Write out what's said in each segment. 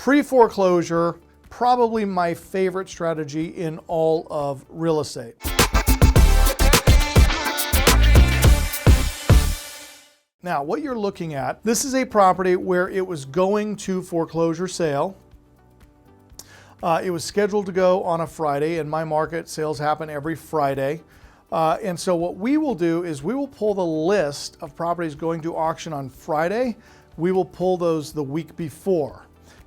Pre-foreclosure, probably my favorite strategy in all of real estate. Now, what you're looking at, this is a property where it was going to foreclosure sale. It was scheduled to go on a Friday. In my market, sales happen every Friday. And so what we will do is we will pull the list of properties going to auction on Friday. We will pull those the week before.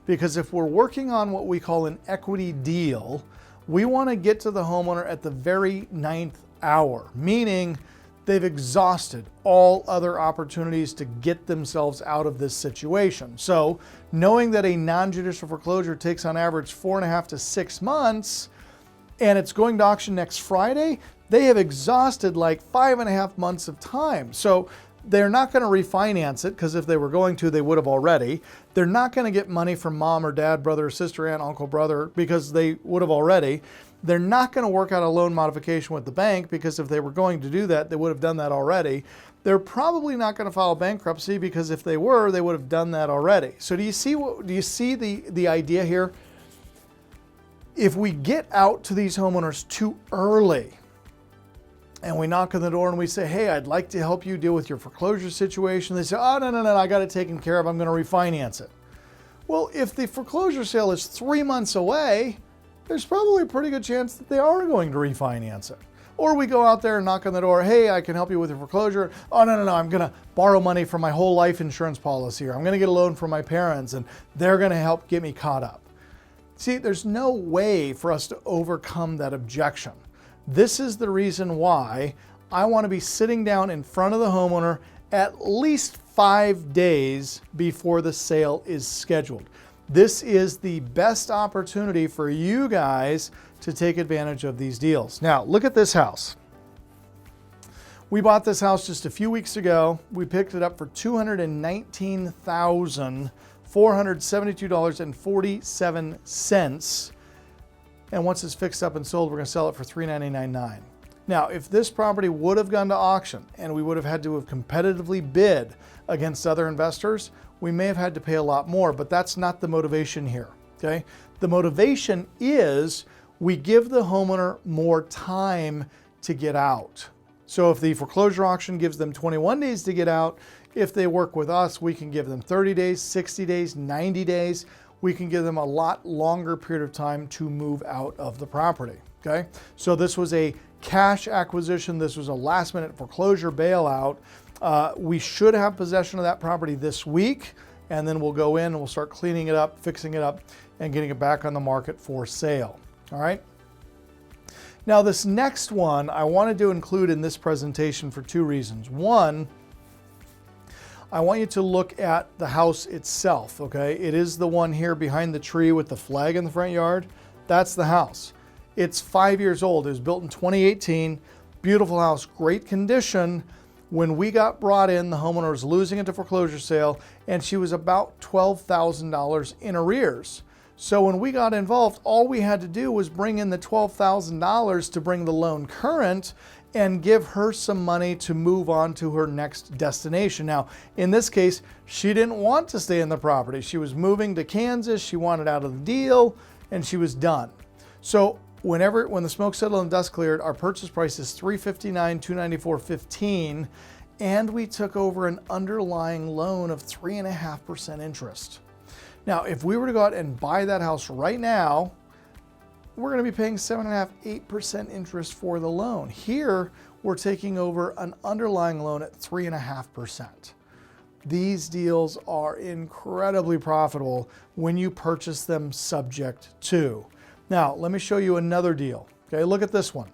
Because if we're working on what we call an equity deal, we want to get to the homeowner at the very 9th hour, meaning they've exhausted all other opportunities to get themselves out of this situation. So knowing that a non-judicial foreclosure takes on average 4.5 to 6 months, and it's going to auction next Friday, they have exhausted like 5.5 months of time. So they're not going to refinance it, because if they were going to, they would have already. They're not going to get money from mom or dad, brother or sister, aunt, uncle, brother, because they would have already. They're not going to work out a loan modification with the bank, because if they were going to do that, they would have done that already. They're probably not going to file bankruptcy, because if they were, they would have done that already. So do you see the idea here? If we get out to these homeowners too early, and we knock on the door and we say, hey, I'd like to help you deal with your foreclosure situation. They say, oh, no, I got it taken care of. I'm going to refinance it. Well, if the foreclosure sale is 3 months away, there's probably a pretty good chance that they are going to refinance it. Or we go out there and knock on the door, hey, I can help you with your foreclosure. Oh, no, I'm going to borrow money from my whole life insurance policy, or I'm going to get a loan from my parents, and they're going to help get me caught up. See, there's no way for us to overcome that objection. This is the reason why I want to be sitting down in front of the homeowner at least 5 days before the sale is scheduled. This is the best opportunity for you guys to take advantage of these deals. Now, look at this house. We bought this house just a few weeks ago. We picked it up for $219,472.47. And once it's fixed up and sold, we're going to sell it for $399,999. Now, if this property would have gone to auction and we would have had to have competitively bid against other investors, we may have had to pay a lot more, but that's not the motivation here, okay? The motivation is we give the homeowner more time to get out. So if the foreclosure auction gives them 21 days to get out, if they work with us, we can give them 30 days, 60 days, 90 days. We can give them a lot longer period of time to move out of the property, okay? So this was a cash acquisition. This was a last minute foreclosure bailout. We should have possession of that property this week, and then we'll go in and we'll start cleaning it up, fixing it up, and getting it back on the market for sale, all right? Now this next one I wanted to include in this presentation for 2 reasons. One, I want you to look at the house itself, okay? It is the one here behind the tree with the flag in the front yard. That's the house. It's 5 years old. It was built in 2018. Beautiful house, great condition. When we got brought in, the homeowner was losing it to foreclosure sale, and she was about $12,000 in arrears. So when we got involved, all we had to do was bring in the $12,000 to bring the loan current and give her some money to move on to her next destination. Now, in this case, she didn't want to stay in the property. She was moving to Kansas, she wanted out of the deal, and she was done. So when the smoke settled and dust cleared, our purchase price is $359,294.15, and we took over an underlying loan of 3.5% interest. Now, if we were to go out and buy that house right now, we're going to be paying 7.5%, 8% interest for the loan. Here, we're taking over an underlying loan at 3.5%. These deals are incredibly profitable when you purchase them subject to. Now, let me show you another deal. Okay, look at this one.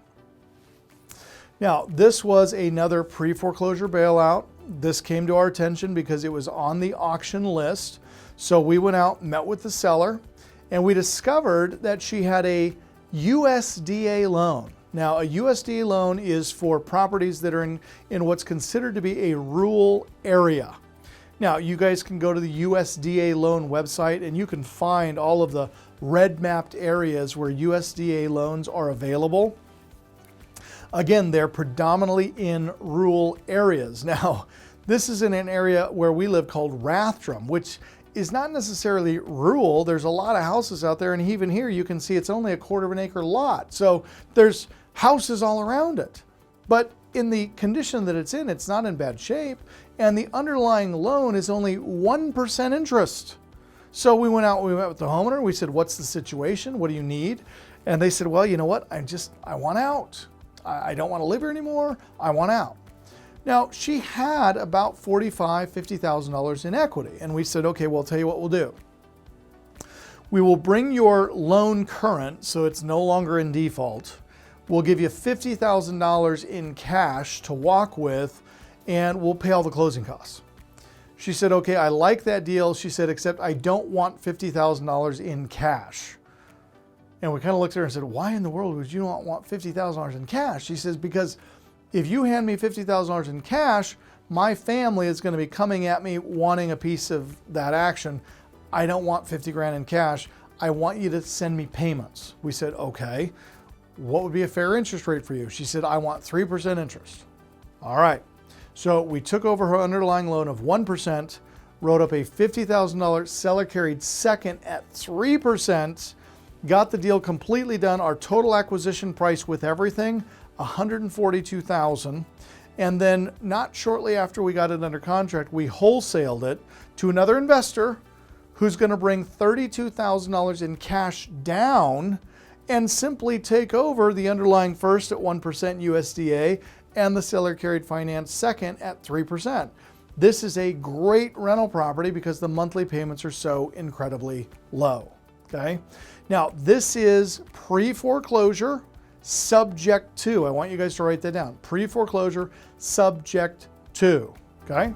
Now, this was another pre-foreclosure bailout. This came to our attention because it was on the auction list. So we went out, met with the seller, and we discovered that she had a USDA loan. Now, a USDA loan is for properties that are in what's considered to be a rural area. Now, you guys can go to the USDA loan website and you can find all of the red mapped areas where USDA loans are available. Again, they're predominantly in rural areas. Now, this is in an area where we live called Rathdrum, which is not necessarily rural. There's a lot of houses out there, and even here you can see it's only a 1/4 of an acre lot. So there's houses all around it. But in the condition that it's in, it's not in bad shape, and the underlying loan is only 1% interest. So we went with the homeowner, we said, what's the situation? What do you need? And they said, well, you know what? I want out. I don't want to live here anymore. I want out. Now, she had about $45,000, $50,000 in equity. And we said, okay, well, I'll tell you what we'll do. We will bring your loan current, so it's no longer in default. We'll give you $50,000 in cash to walk with, and we'll pay all the closing costs. She said, okay, I like that deal. She said, except I don't want $50,000 in cash. And we kind of looked at her and said, why in the world would you not want $50,000 in cash? She says, because if you hand me $50,000 in cash, my family is going to be coming at me wanting a piece of that action. I don't want 50 grand in cash. I want you to send me payments. We said, okay, what would be a fair interest rate for you? She said, I want 3% interest. All right. So we took over her underlying loan of 1%, wrote up a $50,000 seller carried second at 3%, got the deal completely done. Our total acquisition price with everything, $142,000. And then not shortly after we got it under contract, we wholesaled it to another investor who's going to bring $32,000 in cash down and simply take over the underlying first at 1% USDA and the seller carried finance second at 3%. This is a great rental property because the monthly payments are so incredibly low, okay? Now, this is pre-foreclosure subject to, I want you guys to write that down, pre-foreclosure subject to, okay?